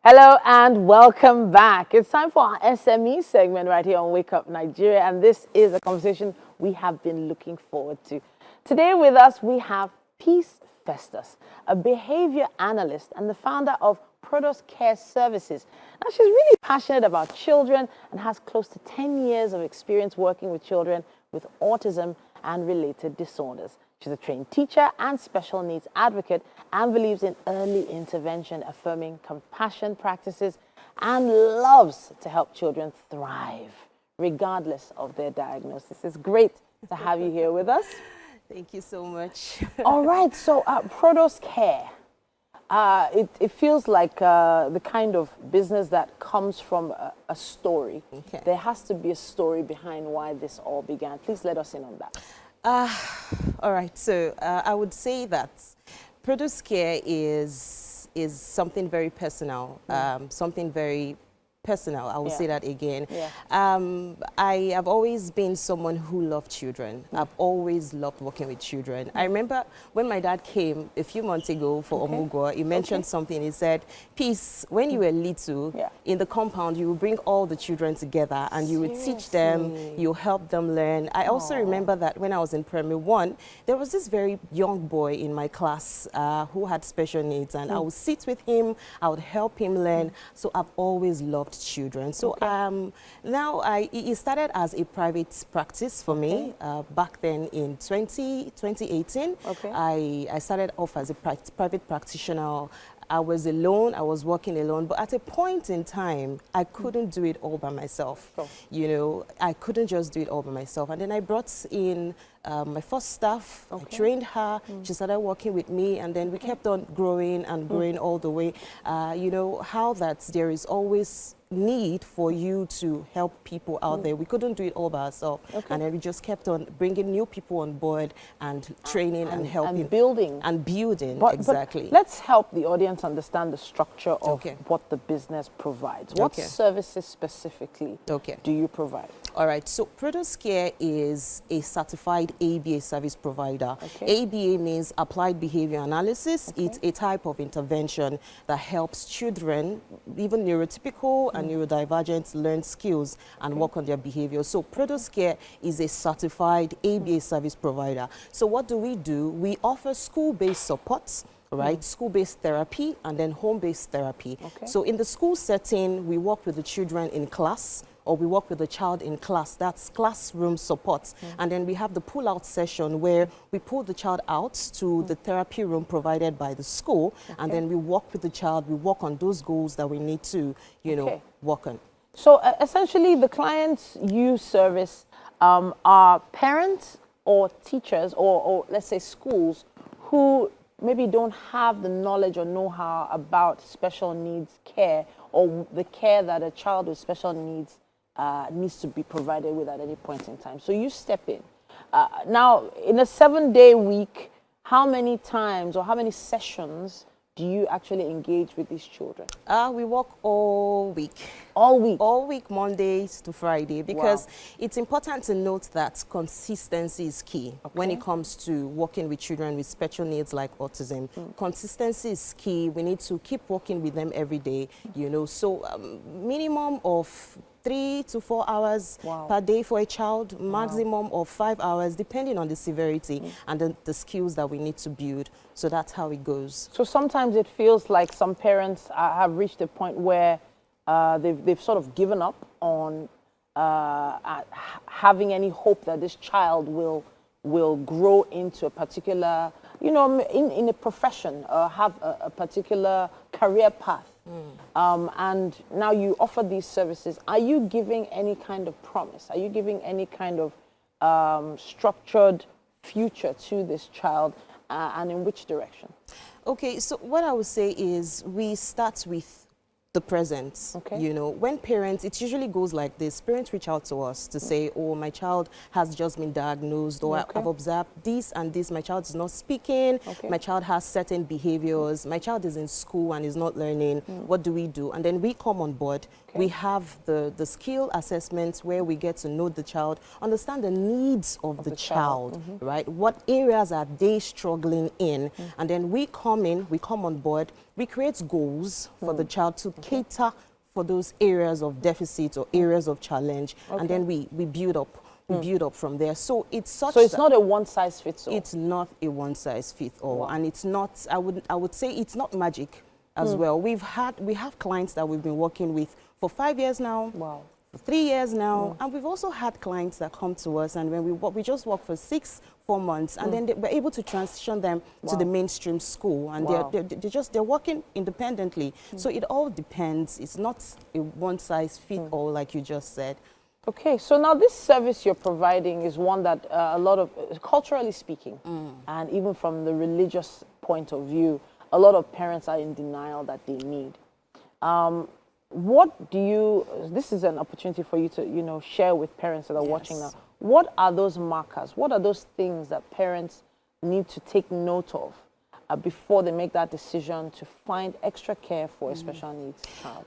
Hello and welcome back. It's time for our SME segment right here on Wake Up Nigeria, and this is a conversation we have been looking forward to. Today with us we have Peace Festus, a behavior analyst and the founder of Proodos Care Services. Now she's really passionate about children and has close to 10 years of experience working with children with autism and related disorders. She's a trained teacher and special needs advocate and believes in early intervention, affirming compassion practices, and loves to help children thrive regardless of their diagnosis. It's great to have you here with us. Thank you so much. All right, so Proodos Care. It feels like the kind of business that comes from a story. Okay. There has to be a story behind why this all began. Please let us in on that. All right, so I would say that Proodos Care is something very personal, something very personal. I will say that again. Yeah. I have always been someone who loved children. I've always loved working with children. I remember when my dad came a few months ago for Omugwo, he mentioned something. He said, Peace, when you were little, in the compound, you would bring all the children together and you would teach them, you help them learn. I also remember that when I was in primary 1, there was this very young boy in my class who had special needs, and I would sit with him, I would help him learn. So I've always loved children. So now it started as a private practice for me back then in 2018. I started off as a private practitioner. I was alone, I was working alone, but at a point in time, I couldn't do it all by myself. You know, I couldn't just do it all by myself. And then I brought in my first staff, I trained her, she started working with me, and then we kept on growing and growing all the way. You know, how that there is always need for you to help people out there. We couldn't do it all by ourselves. And then we just kept on bringing new people on board and training and helping. And building. And building, exactly. But let's help the audience understand the structure of what the business provides. What services specifically do you provide? All right, so Proodos Care is a certified ABA service provider. ABA means Applied Behavior Analysis. It's a type of intervention that helps children, even neurotypical and neurodivergent, learn skills and work on their behavior. So Proodos Care is a certified ABA service provider. So what do? We offer school-based supports, right? School-based therapy and then home-based therapy. So in the school setting, we work with the children in class, or we work with the child in class. That's classroom support. And then we have the pull-out session where we pull the child out to the therapy room provided by the school, and then we work with the child, we work on those goals that we need to, you know, work on. So essentially the clients you service are parents or teachers or let's say schools who maybe don't have the knowledge or know-how about special needs care or the care that a child with special needs needs to be provided with at any point in time. So you step in. Now, in a 7-day week, how many times or how many sessions do you actually engage with these children? We work all week. All week? All week, Mondays to Friday, because it's important to note that consistency is key when it comes to working with children with special needs like autism. Consistency is key. We need to keep working with them every day, you know. So minimum of 3 to 4 hours per day for a child, maximum of 5 hours, depending on the severity and the skills that we need to build. So that's how it goes. So sometimes it feels like some parents have reached a point where they've sort of given up on having any hope that this child will grow into a particular, you know, in a profession or have a particular career path. And now you offer these services. Are you giving any kind of promise? Are you giving any kind of structured future to this child, and in which direction? Okay, so what I would say is we start with the present. You know, when parents, it usually goes like this. Parents reach out to us to say, oh, my child has just been diagnosed, or I've observed this and this. My child is not speaking. My child has certain behaviors. My child is in school and is not learning. What do we do? And then we come on board. We have the skill assessments where we get to know the child, understand the needs of the child, right? What areas are they struggling in? And then we come on board, we create goals for the child to cater for those areas of deficit or areas of challenge, and then we build up. We build up from there. So it's such. So it's not a one-size-fits-all. It's not a one-size-fits-all, Wow. and it's not. I would say it's not magic as well. We have clients that we've been working with for 5 years now. Wow. 3 years now, and we've also had clients that come to us, and when we just work for 4 months, and then we're able to transition them to the mainstream school, and they're working independently. So it all depends. It's not a one-size-fits-all, like you just said. Okay, so now this service you're providing is one that a lot of, culturally speaking, and even from the religious point of view, a lot of parents are in denial that they need. What do you, this is an opportunity for you to, you know, share with parents that are watching now. What are those markers? What are those things that parents need to take note of before they make that decision to find extra care for a special needs child?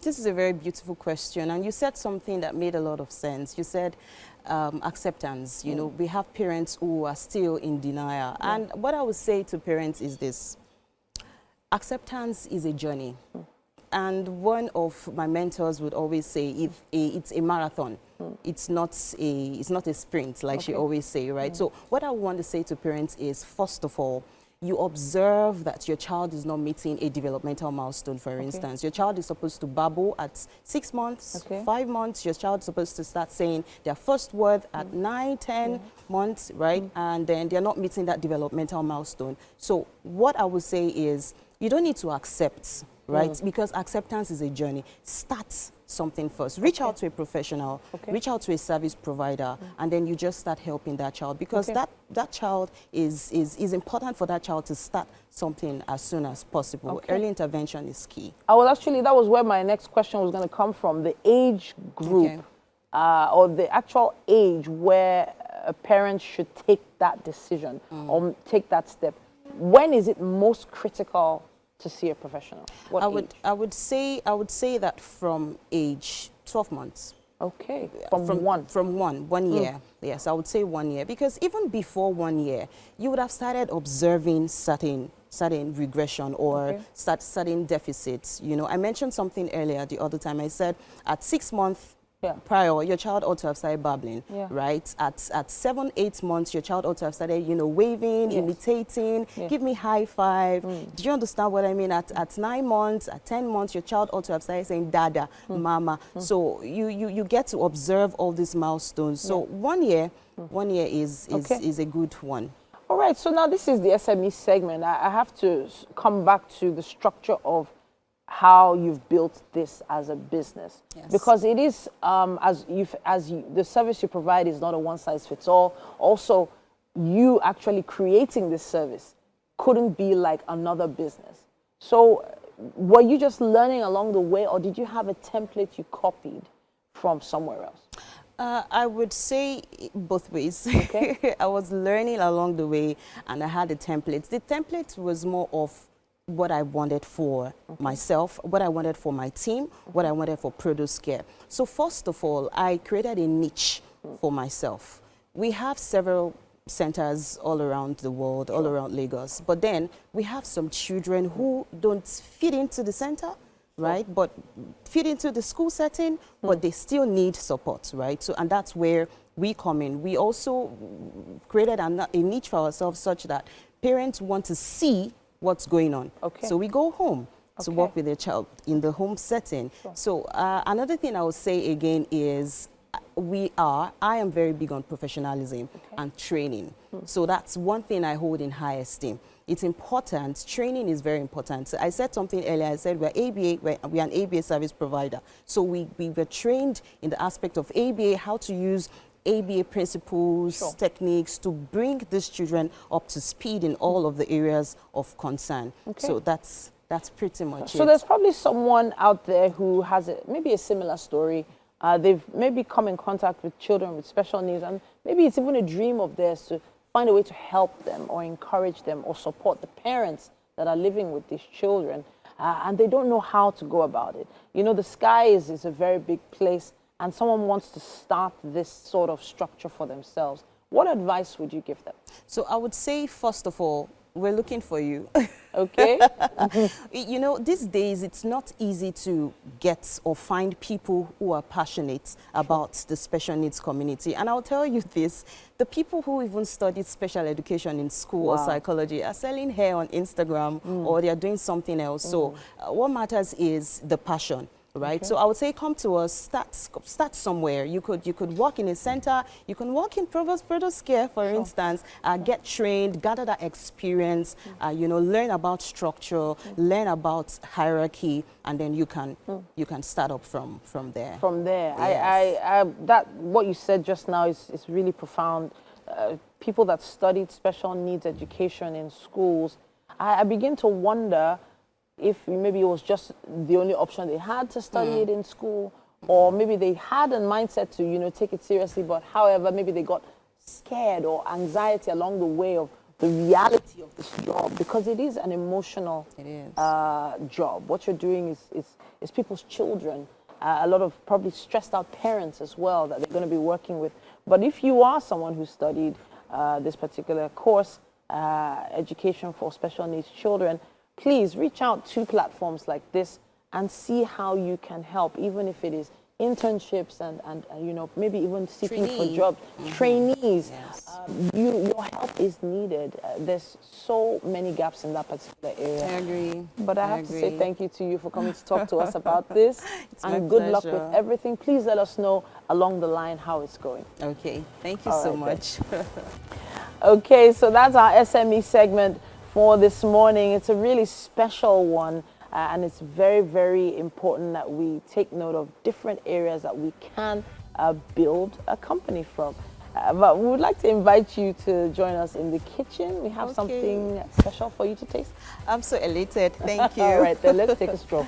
This is a very beautiful question, and you said something that made a lot of sense. You said acceptance. You know, we have parents who are still in denial. And what I would say to parents is this: acceptance is a journey. And one of my mentors would always say, it's a marathon. It's not a sprint, like she always say, right? So what I want to say to parents is, first of all, you observe that your child is not meeting a developmental milestone, for instance. Your child is supposed to babble at 6 months, 5 months. Your child is supposed to start saying their first word at 9, 10 months, right? And then they're not meeting that developmental milestone. So what I would say is, you don't need to accept, right? Because acceptance is a journey. Start something first. Reach out to a professional, reach out to a service provider, and then you just start helping that child, because that child is important for that child to start something as soon as possible. Early intervention is key. I was actually, that was where my next question was going to come from, the age group or the actual age where a parent should take that decision or take that step. When is it most critical to see a professional? What age? I would say that from age 12 months. Okay, from one year. Yes, I would say 1 year, because even before 1 year, you would have started observing certain regression or certain deficits. You know, I mentioned something earlier the other time. I said at 6 months prior, your child ought to have started babbling, right? At 7, 8 months, your child ought to have started, you know, waving, imitating, give me high five. Do you understand what I mean? At 9 months, at 10 months, your child ought to have started saying dada, mama. So you get to observe all these milestones. So 1 year, 1 year is a good one. All right, so now this is the SME segment. I have to come back to the structure of how you've built this as a business, because it is the service you provide is not a one-size-fits-all. Also, you actually creating this service couldn't be like another business. So were you just learning along the way, or did you have a template you copied from somewhere else? I would say both ways. I was learning along the way, and I had a template. The template was more of what I wanted for myself, what I wanted for my team, what I wanted for Proodos Care. So first of all, I created a niche for myself. We have several centers all around the world, all around Lagos, but then we have some children who don't fit into the center, right? But fit into the school setting, but they still need support, right? So, and that's where we come in. We also created a niche for ourselves such that parents want to see what's going on. So we go home to work with the child in the home setting. So another thing I would say again is I am very big on professionalism and training. So that's one thing I hold in high esteem. It's important. Training is very important. So I said something earlier. I said we're an ABA service provider. So we were trained in the aspect of ABA, how to use ABA principles, techniques to bring these children up to speed in all of the areas of concern. So that's pretty much it. So there's probably someone out there who has maybe a similar story. They've maybe come in contact with children with special needs, and maybe it's even a dream of theirs to find a way to help them or encourage them or support the parents that are living with these children, and they don't know how to go about it. You know, the sky is a very big place, and someone wants to start this sort of structure for themselves. What advice would you give them? So I would say, first of all, we're looking for you. Okay. You know, these days it's not easy to get or find people who are passionate about the special needs community. And I'll tell you this, the people who even studied special education in school or psychology are selling hair on Instagram or they're doing something else. So what matters is the passion. Right, okay. So I would say come to us. Start somewhere. You could work in a center. You can work in Proodos care, for instance. Get trained, gather that experience. You know, learn about structure, learn about hierarchy, and then you can start up from there. From there, yes. That what you said just now is really profound. People that studied special needs education in schools, I begin to wonder if maybe it was just the only option they had to study it in school, or maybe they had a mindset to, you know, take it seriously, but however, maybe they got scared or anxiety along the way of the reality of this job, because it is an emotional job. What you're doing is people's children, a lot of probably stressed out parents as well that they're going to be working with. But if you are someone who studied this particular course, education for special needs children, please reach out to platforms like this and see how you can help, even if it is internships and you know, maybe even seeking for jobs, trainees. Yes. Your help is needed. There's so many gaps in that particular area. I agree. But I have to say thank you to you for coming to talk to us about this. And good luck with everything. Please let us know along the line how it's going. Okay, thank you so much. Okay, so that's our SME segment for this morning. It's a really special one, and it's very, very important that we take note of different areas that we can build a company from. But we would like to invite you to join us in the kitchen. We have something special for you to taste. I'm so elated. Thank you. All right, then let's take a stroll.